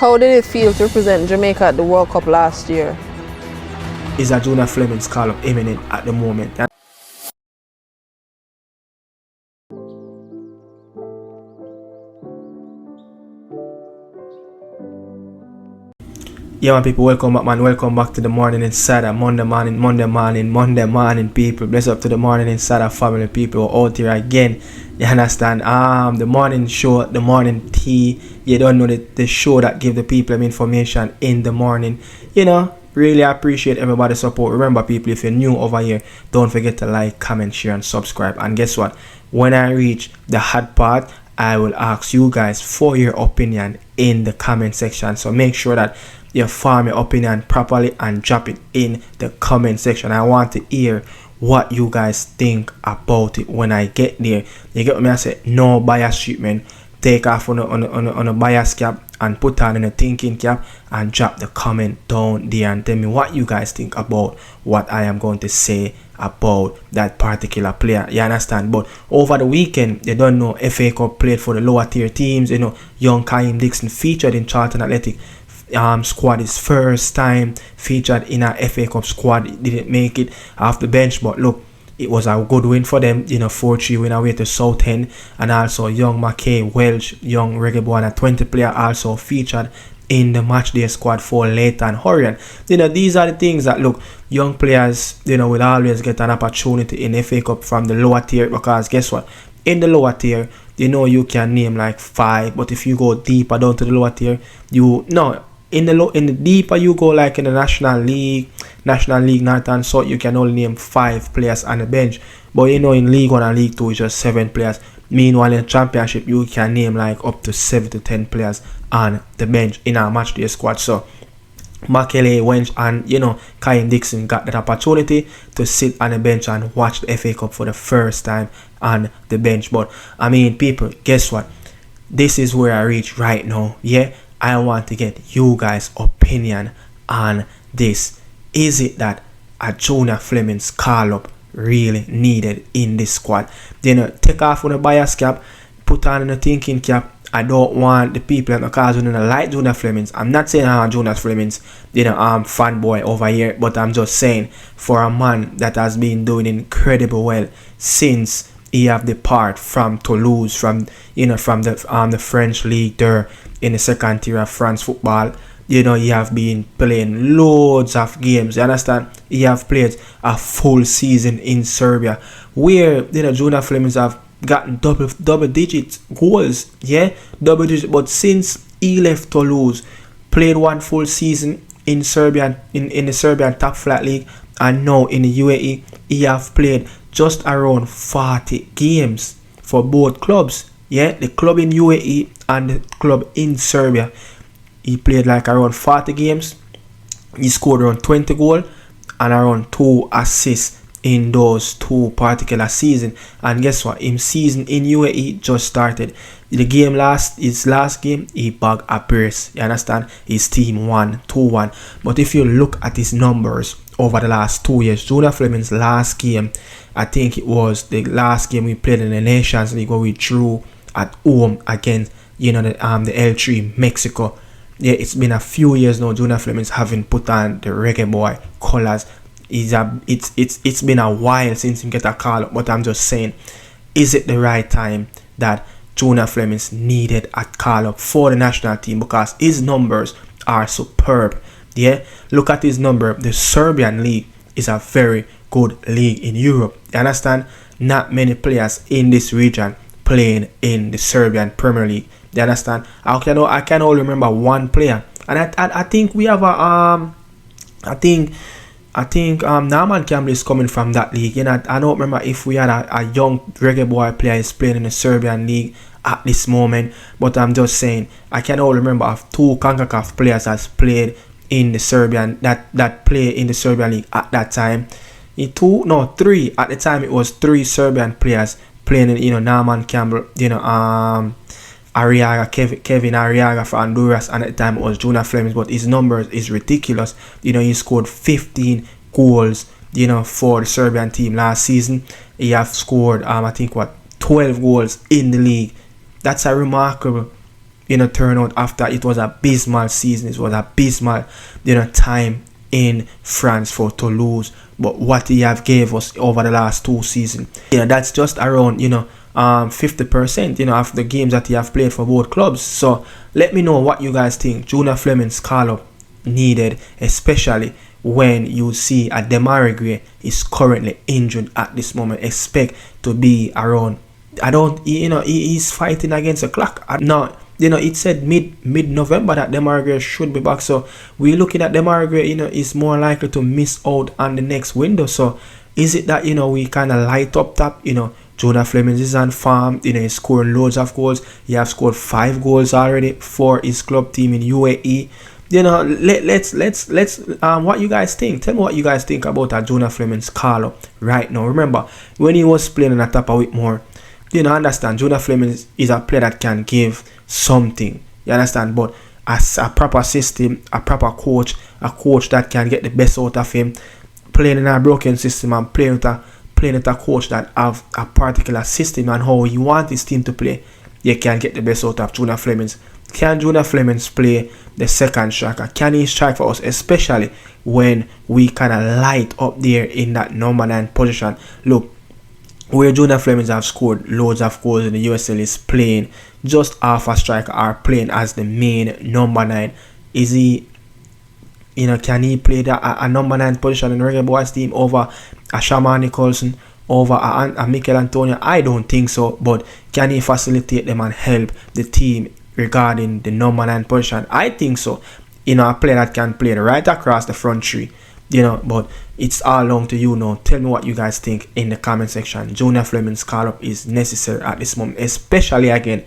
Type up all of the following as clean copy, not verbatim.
How did it feel to represent Jamaica at the World Cup last year? Is a Junior Flemmings call-up imminent at the moment? Yeah, man, people, welcome back, man. Welcome back to the Morning Insider. Monday morning, people. Bless up to the Morning Insider family, people out here again. You understand? The morning show, the morning tea. You don't know the show that give the people information in the morning. You know, really appreciate everybody's support. Remember, people, if you're new over here, don't forget to like, comment, share, and subscribe. And guess what? When I reach the hard part, I will ask you guys for your opinion in the comment section. So make sure that you form your opinion properly and drop it in the comment section. I want to hear what you guys think about it when I get there. You get what I say? No bias treatment. Take off on a bias cap and put on a thinking cap and drop the comment down there and tell me what you guys think about what I am going to say about that particular player. You understand? But over the weekend, you don't know, FA Cup played for the lower tier teams. You know, young Kaim Dixon featured in Charlton Athletic squad. His first time featured in a FA Cup squad. He didn't make it off the bench, but look, it was a good win for them. You know, 4-3 win away to Southend. And also young McKay Welch, young reggae boy and a 20 player also featured in the matchday squad for Leighton Orient. You know, these are the things that, look, young players, you know, will always get an opportunity in FA Cup from the lower tier, because guess what? In the lower tier, you know, you can name like 5, but if you go deeper down to the lower tier, in the deeper you go, like in the National League North and South, you can only name 5 players on the bench. But you know, in League 1 and League 2, it's just 7 players. Meanwhile, in the Championship, you can name like up to 7 to 10 players on the bench in our matchday squad. So Makele Wench and, you know, Kaim Dixon got that opportunity to sit on the bench and watch the FA Cup for the first time on the bench. But I mean, people, guess what? This is where I reach right now. Yeah, I want to get you guys' opinion on this. Is it that a Junior Flemmings call-up really needed in this squad? You know, take off on the bias cap, put on the thinking cap. I don't want the people because when I like Junior Flemmings. I'm not saying I'm Junior Flemmings, you know, I'm fanboy over here, but I'm just saying, for a man that has been doing incredible well since he have depart from Toulouse, from the French league there in the second tier of France football. You know, he have been playing loads of games. You understand? He have played a full season in Serbia, where, you know, Junior Flemmings have gotten double digit goals. Yeah, double digit. But since he left Toulouse, played one full season in Serbia, in the Serbian top flight league, and now in the UAE, he have played just around 40 games for both clubs. Yeah, the club in UAE and the club in Serbia. He played like around 40 games. He scored around 20 goals and around 2 assists in those 2 particular seasons. And guess what? His season in UAE just started. His last game, he bagged a brace. You understand? His team won 2-1. But if you look at his numbers over the last 2 years, Junior Flemmings' last game, I think it was the last game we played in the Nations League, where we drew at home against, you know, the L3 Mexico. Yeah, it's been a few years now, Junior Flemmings having put on the reggae boy colors. It's been a while since he get a call up, but I'm just saying, is it the right time that Junior Flemmings needed a call up for the national team? Because his numbers are superb. Yeah, look at his number. The Serbian league is a very good league in Europe. You understand? Not many players in this region playing in the Serbian Premier League. You understand? I can only remember one player, and I think we have a I think Norman Campbell is coming from that league. You know, I don't remember if we had a young reggae boy player is playing in the Serbian league at this moment, but I'm just saying, I can only remember of 2 CONCACAF players has played in the Serbian that play in the Serbian league at that time. 3 at the time. It was 3 Serbian players playing in, you know, Norman Campbell, you know, Arriaga, Kevin Arriaga for Honduras, and at the time it was Junior Flemmings, but his numbers is ridiculous. You know, he scored 15 goals, you know, for the Serbian team last season. He have scored I think 12 goals in the league. That's a remarkable turnout after it was abysmal season. It was abysmal, time in France for to lose. But what he have gave us over the last 2 seasons, that's just around 50% of the games that he have played for both clubs. So let me know what you guys think. Junior Flemmings call up needed, especially when you see a REGGAE is currently injured at this moment. Expect to be around. He's fighting against the clock. Now, it said mid-November that REGGAE should be back. So we're looking at REGGAE, is more likely to miss out on the next window. So is it that, we kind of light up top, Junior Flemmings is on farm, he's scoring loads of goals. He have scored 5 goals already for his club team in UAE. Let's what you guys think. Tell me what you guys think about Junior Flemmings call up right now. Remember when he was playing on the top of Whitmore, understand Junior Flemmings is a player that can give something, you understand, but as a proper system, a proper coach, a coach that can get the best out of him, playing in a broken system and playing with a coach that have a particular system and how he wants his team to play, you can get the best out of Junior Flemmings. Can Junior Flemmings play the second striker? Can he strike for us, especially when we kind of light up there in that number 9 position? Look, where Junior Flemmings have scored loads of goals in the USL is playing just half a striker or playing as the main number 9. Is he, can he play a number 9 position in the REGGAEBOYZ team over a Shaman Nicholson, over a Mikel Antonio? I don't think so, but can he facilitate them and help the team regarding the number 9 position? I think so. A player that can play right across the front three. But it's all down to you now. Tell me what you guys think in the comment section. Junior Flemmings call up is necessary at this moment, especially again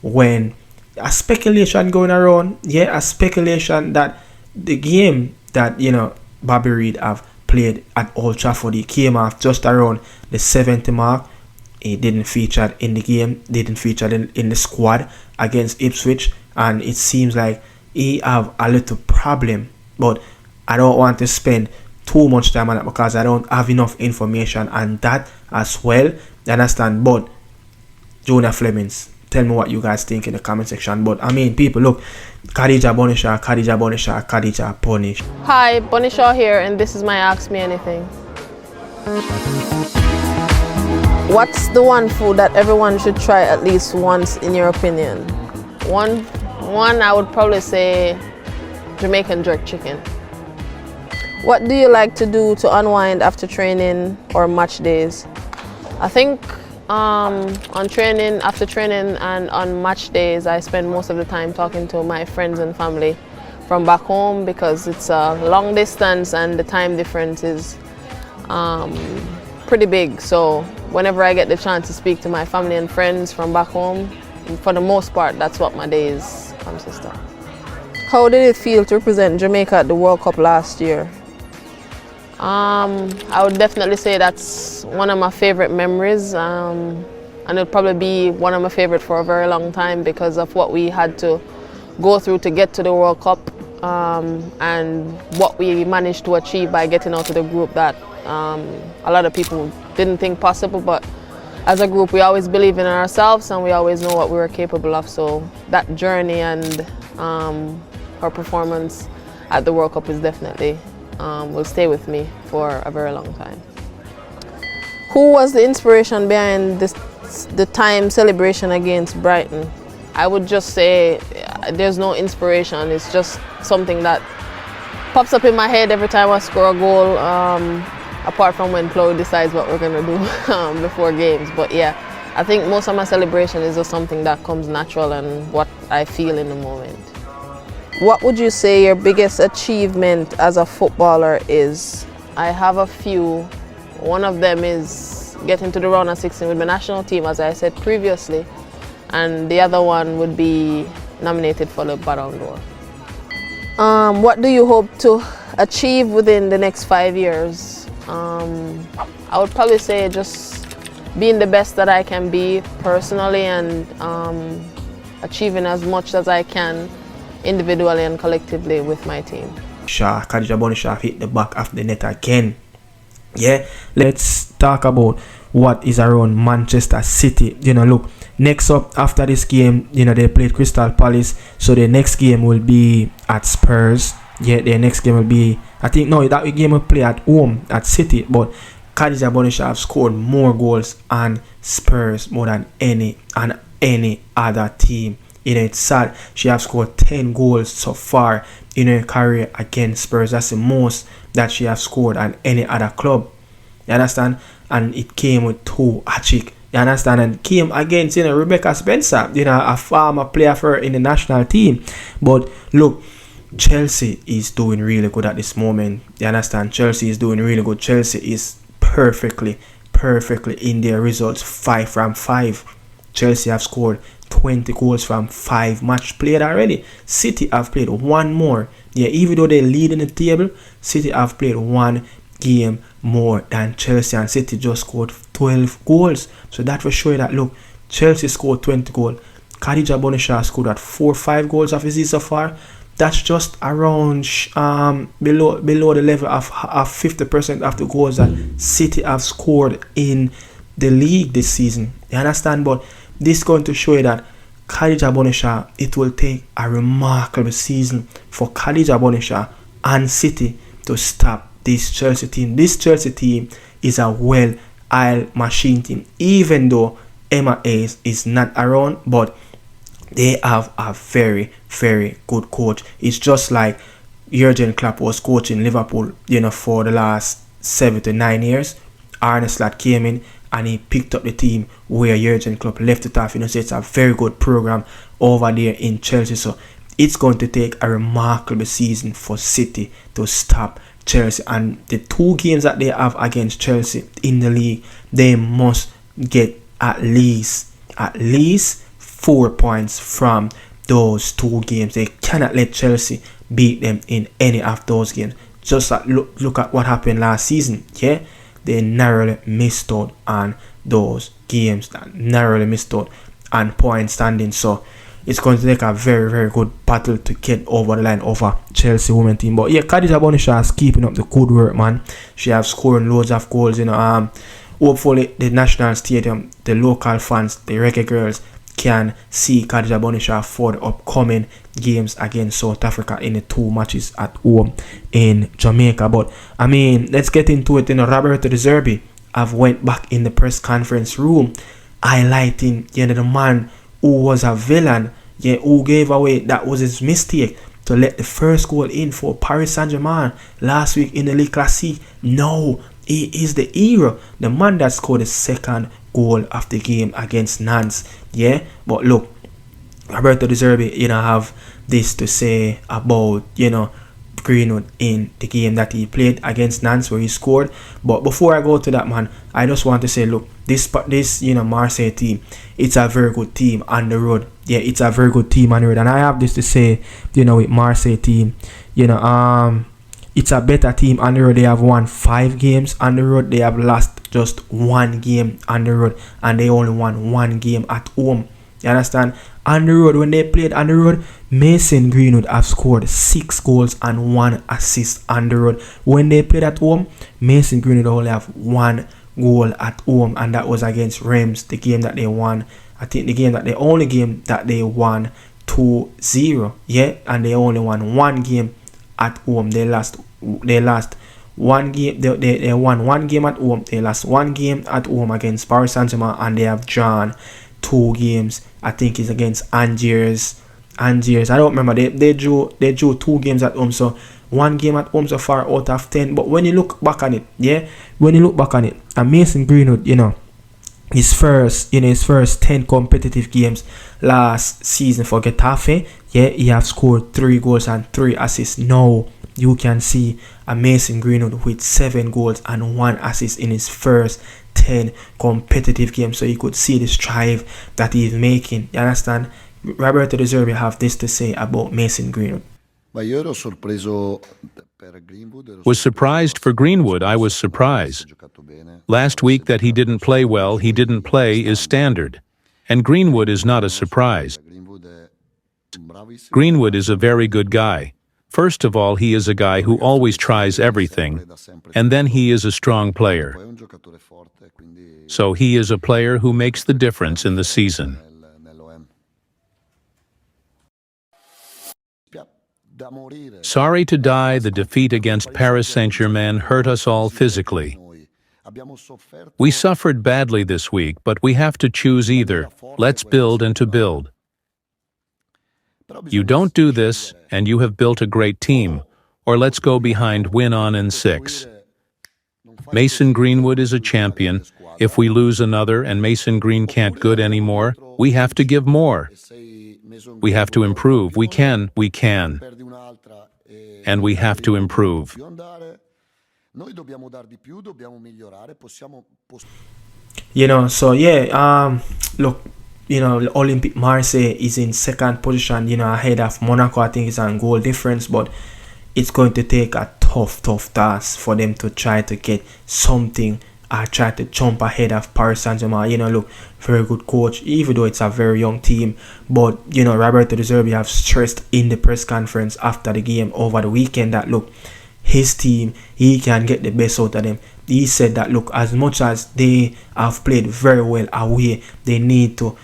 when a speculation going around. Yeah, a speculation that the game that Bobby Reid have played at Old Trafford, he came off just around the 70 mark. He didn't feature in the game, didn't feature in the squad against Ipswich, and it seems like he have a little problem. But I don't want to spend too much time on it because I don't have enough information on that as well. You understand? But Junior Flemmings, tell me what you guys think in the comment section. But I mean, people, look, Khadija Bonishaw. Hi, Bonishaw here, and this is my Ask Me Anything. What's the one food that everyone should try at least once in your opinion? One I would probably say Jamaican jerk chicken. What do you like to do to unwind after training or match days? I think after training and on match days, I spend most of the time talking to my friends and family from back home because it's a long distance and the time difference is pretty big. So whenever I get the chance to speak to my family and friends from back home, for the most part, that's what my days consist of. How did it feel to represent Jamaica at the World Cup last year? I would definitely say that's one of my favorite memories, and it'll probably be one of my favorite for a very long time because of what we had to go through to get to the World Cup, and what we managed to achieve by getting out of the group that a lot of people didn't think possible. But as a group, we always believe in ourselves and we always know what we were capable of. So that journey and our performance at the World Cup is definitely will stay with me for a very long time. Who was the inspiration behind the time celebration against Brighton? I would just say there's no inspiration. It's just something that pops up in my head every time I score a goal, apart from when Chloe decides what we're going to do before games. But yeah, I think most of my celebration is just something that comes natural and what I feel in the moment. What would you say your biggest achievement as a footballer is? I have a few. One of them is getting to the round of 16 with my national team, as I said previously. And the other one would be nominated for the Ballon d'Or. What do you hope to achieve within the next 5 years? I would probably say just being the best that I can be personally and achieving as much as I can individually and collectively with my team. Khadija Bonishaw hit the back of the net again. Yeah, let's talk about what is around Manchester City. Look, next up after this game, they played Crystal Palace, so the next game will be at Spurs. Yeah, their next game will be, I think, no, that game will play at home at City, but Khadija Bonisha have scored more goals on Spurs more than any other team. It's sad. She have scored 10 goals so far in her career against Spurs. That's the most that she have scored on any other club. You understand? And it came with 2 hat-trick. You understand? And came against Rebecca Spencer, a former player for her in the national team. But look, Chelsea is doing really good at this moment. You understand? Chelsea is doing really good. Chelsea is perfectly in their results. 5 from 5. Chelsea have scored 20 goals from 5 match played already. City have played 1 more. Yeah, even though they lead in the table, City have played 1 game more than Chelsea, and City just scored 12 goals. So that will show you that, look, Chelsea scored 20 goals. Khadija Bonisha scored at 4-5 goals of his season so far. That's just around below the level of 50% of the goals that City have scored in the league this season. You understand? But this is going to show you that Khadija Bonisha, it will take a remarkable season for Khadija Bonisha and City to stop this Chelsea team. This Chelsea team is a well-oiled machine team, even though Emma Hayes is not around, but they have a very, very good coach. It's just like Jurgen Klopp was coaching Liverpool, for the last 7 to 9 years. Arne Slot came in and he picked up the team where Jurgen Klopp left it off. So it's a very good program over there in Chelsea. So it's going to take a remarkable season for City to stop Chelsea. And the 2 games that they have against Chelsea in the league, they must get at least 4 points from those 2 games. They cannot let Chelsea beat them in any of those games. Just look at what happened last season. Yeah, they narrowly missed out on those games, narrowly missed out on point standing. So it's going to take a very, very good battle to get over the line over Chelsea women team. But yeah, Khadija Bonisha is keeping up the good work, man. She has scoring loads of goals. Hopefully the national stadium, the local fans, the Reggae girls can see Khadija Bonisha for the upcoming games against South Africa in the 2 matches at home in Jamaica. But I mean, let's get into it. Roberto De Zerbi have went back in the press conference room, highlighting the man who was a villain, who gave away, that was his mistake, to let the first goal in for Paris Saint-Germain last week in the Liga Classique. No, he is the hero, the man that scored the second goal of the game against Nantes. Yeah, but look, Roberto De Zerbi, have this to say about, Greenwood in the game that he played against Nantes where he scored. But before I go to that, man, I just want to say, look, this Marseille team, it's a very good team on the road. Yeah, it's a very good team on the road. And I have this to say, with Marseille team, it's a better team on the road. They have won 5 games on the road. They have lost just 1 game on the road, and they only won 1 game at home. You understand? On the road, when they played on the road, Mason Greenwood have scored 6 goals and 1 assist on the road. When they played at home, Mason Greenwood only have 1 goal at home, and that was against Reims, the game that they won. I think the only game that they won 2-0. Yeah, and they only won 1 game at home. They lost 1 game. They won 1 game at home. They lost 1 game at home against Paris Saint-Germain, and they have drawn 2 games. I think it's against Angers. I don't remember. They drew 2 games at home. So 1 game at home so far out of 10. But when you look back on it, and Mason Greenwood, his first 10 competitive games last season for Getafe, he have scored 3 goals and 3 assists. Now you can see a Mason Greenwood with 7 goals and 1 assist in his first 10 competitive games. So you could see the strive that he's making. You understand? Roberto De Zerbi have this to say about Mason Greenwood. Was surprised for Greenwood. I was surprised. Last week that he didn't play well, he didn't play is standard. And Greenwood is not a surprise. Greenwood is a very good guy. First of all, he is a guy who always tries everything, and then he is a strong player. So he is a player who makes the difference in the season. Sorry to die, the defeat against Paris Saint-Germain hurt us all physically. We suffered badly this week, but we have to choose either, let's build and to build. You don't do this, and you have built a great team, or let's go behind win on in 6. Mason Greenwood is a champion. If we lose another and Mason Green can't good anymore, we have to give more. We have to improve. We can. And we have to improve. You know, so yeah, look, you know, Olympique Marseille is in second position, you know, ahead of Monaco. I think it's on goal difference, but it's going to take a tough task for them to try to get something. I try to jump ahead of Paris Saint-Germain. You know, look, very good coach, even though it's a very young team. But, you know, Roberto Zerbi have stressed in the press conference after the game over the weekend that, look, his team, he can get the best out of them. He said that, look, as much as they have played very well away, they need to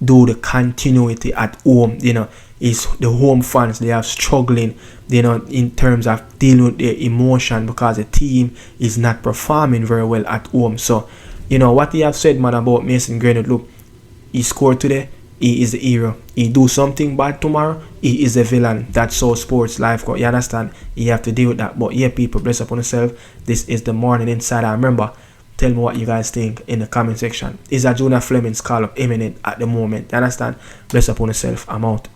do the continuity at home. You know, it's the home fans, they are struggling, you know, in terms of dealing with their emotion because the team is not performing very well at home. So, you know, what he have said, man, about Mason Greenwood, look, he scored today, he is the hero. He do something bad tomorrow, he is a villain. That's how sports life goes. You understand? You have to deal with that. But yeah, people, bless upon yourself. This is the Morning Insider. Remember, tell me what you guys think in the comment section. Is a Junior Flemmings call up imminent at the moment? You understand? Bless upon yourself. I'm out.